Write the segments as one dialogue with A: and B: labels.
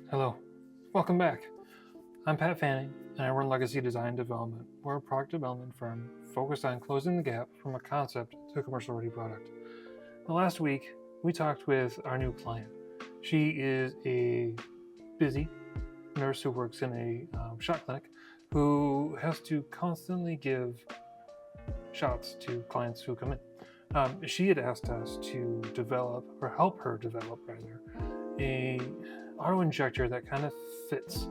A: Hello, welcome back. I'm Pat Fanning, and I run Legacy Design Development. We're a product development firm focused on closing the gap from a concept to a commercial ready product. Now, last week, we talked with our new client. She is a busy nurse who works in a shot clinic who has to constantly give shots to clients who come in. She had asked us to develop, or help her develop rather, a auto injector that kind of fits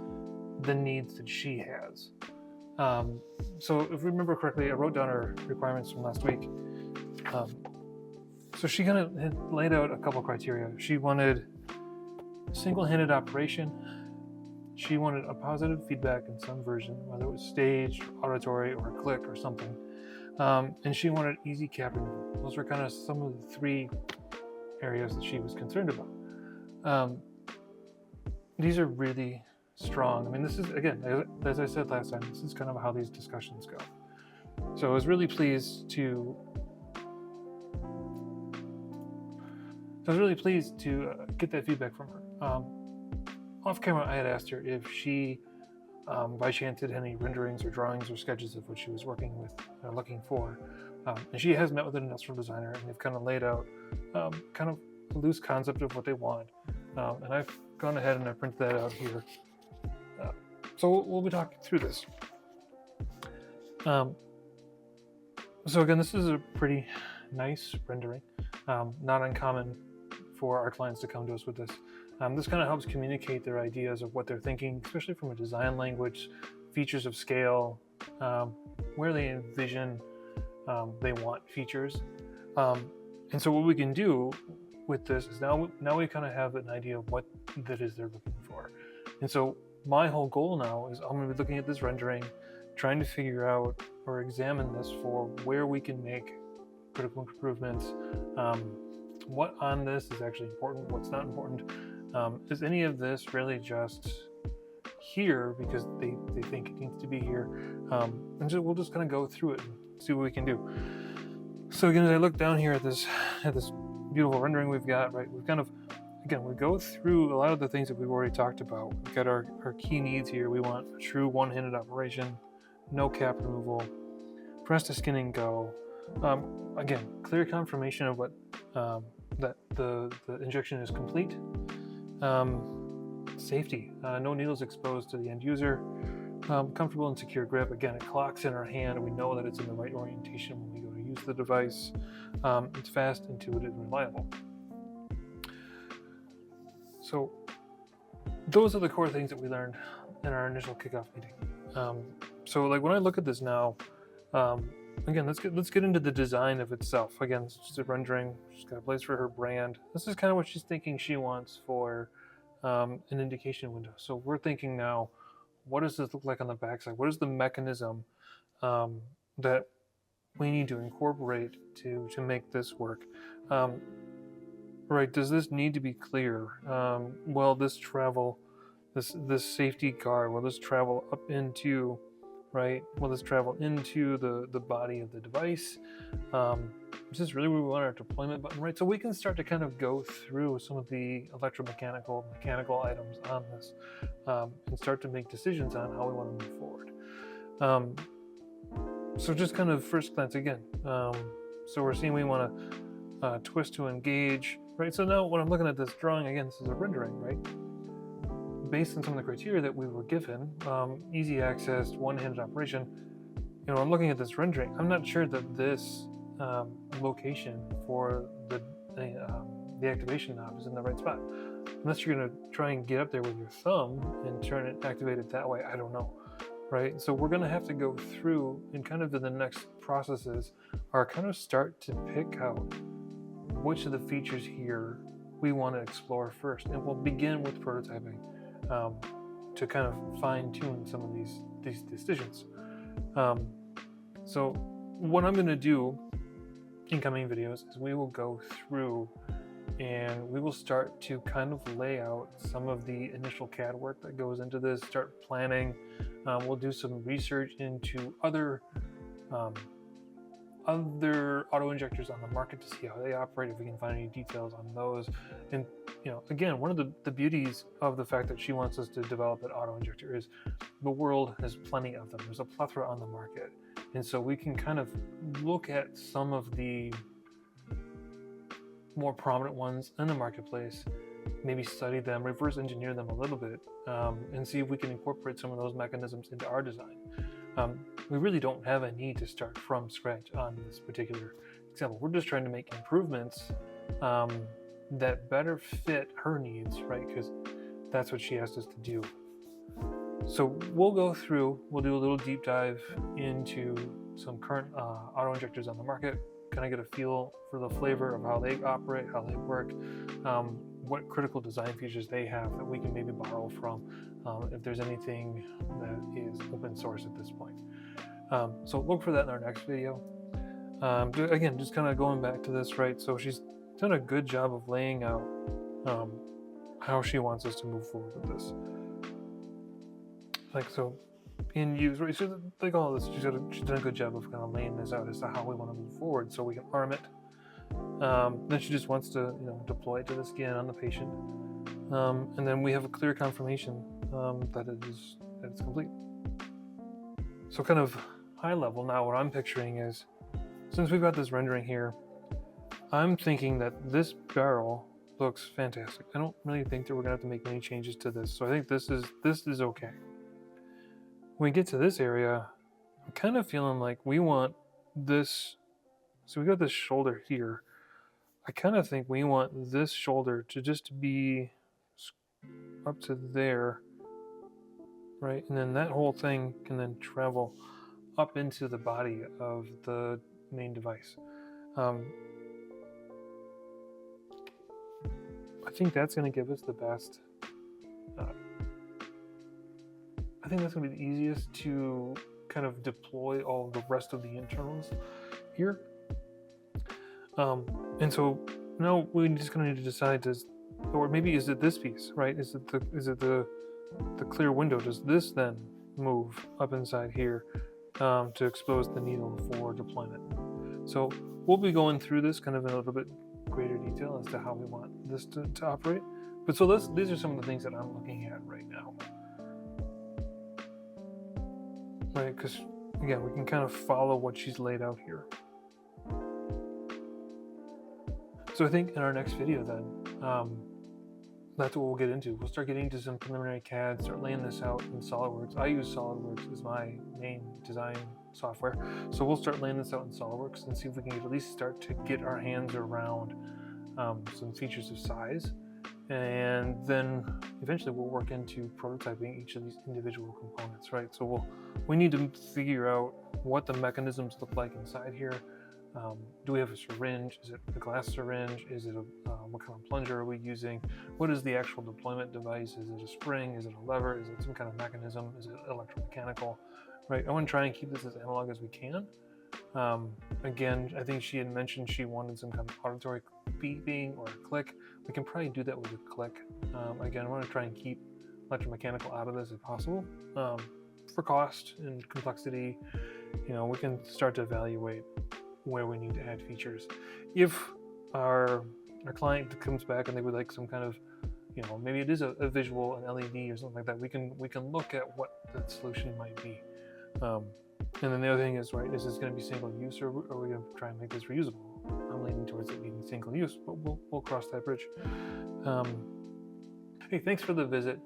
A: the needs that she has. So if we remember correctly, I wrote down her requirements from last week. So she kind of had laid out a couple criteria. She wanted single-handed operation. She wanted a positive feedback in some version, whether it was staged, auditory, or a click or something. And she wanted easy cap removal. Those were kind of some of the three areas that she was concerned about. These are really strong. I mean, this is, again, as I said last time, this is kind of how these discussions go. So I was really pleased to get that feedback from her. Off camera, I had asked her if she, by chance, did any renderings or drawings or sketches of what she was working with, looking for. And she has met with an industrial designer, and they've kind of laid out kind of a loose concept of what they want. And I've gone ahead and I printed that out here. So we'll be talking through this. So again, this is a pretty nice rendering. Not uncommon for our clients to come to us with this. This kind of helps communicate their ideas of what they're thinking, especially from a design language, features of scale, where they envision they want features. And so what we can do with this is now we kind of have an idea of what that is they're looking for. And so my whole goal now is I'm going to be looking at this rendering, trying to figure out or examine this for where we can make critical improvements. What on this is actually important, what's not important. Is any of this really just here because they think it needs to be here? And so we'll just kind of go through it and see what we can do. So again, as I look down here at this beautiful rendering we've got, right, we've kind of, again, we go through a lot of the things that we've already talked about. We've got our key needs here. We want a true one-handed operation, no cap removal, press to skin and go. Again, clear confirmation of what that the injection is complete. Safety, no needles exposed to the end user. Comfortable and secure grip. Again, it clocks in our hand. We know that it's in the right orientation when we go to use the device. It's fast, intuitive, and reliable. So those are the core things that we learned in our initial kickoff meeting. So like when I look at this now, again, let's get into the design of itself. Again, it's just a rendering. She's got a place for her brand. This is kind of what she's thinking she wants for an indication window. So we're thinking now, what does this look like on the backside? What is the mechanism that we need to incorporate to make this work? Right? Does this need to be clear? Will this travel, this safety guard? Will this travel up into, right? Will this travel into the body of the device? This is really where we want our deployment button, right? So we can start to kind of go through some of the mechanical items on this and start to make decisions on how we want to move forward. So just kind of first glance again. So we're seeing we want to twist to engage, right? So now when I'm looking at this drawing, again, this is a rendering, right? Based on some of the criteria that we were given, easy access, one-handed operation, I'm looking at this rendering. I'm not sure that this location for the activation knob is in the right spot. Unless you're going to try and get up there with your thumb and turn it, activate it that way, I don't know, right? So we're going to have to go through and kind of in the next processes are kind of start to pick out which of the features here we want to explore first. And we'll begin with prototyping to kind of fine-tune some of these decisions. So what I'm going to do in coming videos is we will go through and we will start to kind of lay out some of the initial CAD work that goes into this, start planning. We'll do some research into other other auto injectors on the market to see how they operate, if we can find any details on those. And again, one of the beauties of the fact that she wants us to develop an auto injector is the world has plenty of them. There's a plethora on the market, and so we can kind of look at some of the more prominent ones in the marketplace, maybe study them, reverse engineer them a little bit, and see if we can incorporate some of those mechanisms into our design. We really don't have a need to start from scratch on this particular example. We're just trying to make improvements that better fit her needs, right? Because that's what she asked us to do. So we'll do a little deep dive into some current auto injectors on the market, kind of get a feel for the flavor of how they operate, how they work, what critical design features they have that we can maybe borrow from, if there's anything that is open source at this point. So look for that in our next video. Again, just kind of going back to this, right? So she's done a good job of laying out how she wants us to move forward with this. Like, so in use, right? So like all this, she's done a good job of kind of laying this out as to how we want to move forward so we can arm it. Then she just wants to deploy it to the skin on the patient, and then we have a clear confirmation that it's complete. So kind of high level now, what I'm picturing is, since we've got this rendering here, I'm thinking that this barrel looks fantastic. I don't really think that we're gonna have to make many changes to this, so I think this is okay. When we get to this area, I'm kind of feeling like we want this. So we got this shoulder here. I kind of think we want this shoulder to just be up to there, right? And then that whole thing can then travel up into the body of the main device. I think that's going to give us the best. I think that's going to be the easiest to kind of deploy all the rest of the internals here. And so now we just kind of need to decide, or maybe is it this piece, right? Is it the clear window? Does this then move up inside here to expose the needle for deployment? So we'll be going through this kind of in a little bit greater detail as to how we want this to operate. But so these are some of the things that I'm looking at right now, right? Because again, we can kind of follow what she's laid out here. So I think in our next video then, that's what we'll get into. We'll start getting into some preliminary CAD, start laying this out in SolidWorks. I use SolidWorks as my main design software. So we'll start laying this out in SolidWorks and see if we can at least start to get our hands around some features of size. And then eventually we'll work into prototyping each of these individual components, right? So we need to figure out what the mechanisms look like inside here. Do we have a syringe? Is it a glass syringe? Is it what kind of plunger are we using? What is the actual deployment device? Is it a spring? Is it a lever? Is it some kind of mechanism? Is it electromechanical? Right. I want to try and keep this as analog as we can. Again, I think she had mentioned she wanted some kind of auditory beeping or a click. We can probably do that with a click. Again, I want to try and keep electromechanical out of this if possible. For cost and complexity, we can start to evaluate where we need to add features. If our client comes back and they would like some kind of, maybe it is a visual, an LED or something like that, we can look at what the solution might be. And then the other thing is, right, is this going to be single use, or are we going to try and make this reusable? I'm leaning towards it being single use, but we'll cross that bridge. Hey, thanks for the visit.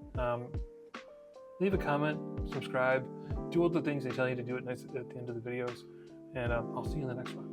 A: Leave a comment, subscribe, do all the things they tell you to do at the end of the videos, and I'll see you in the next one.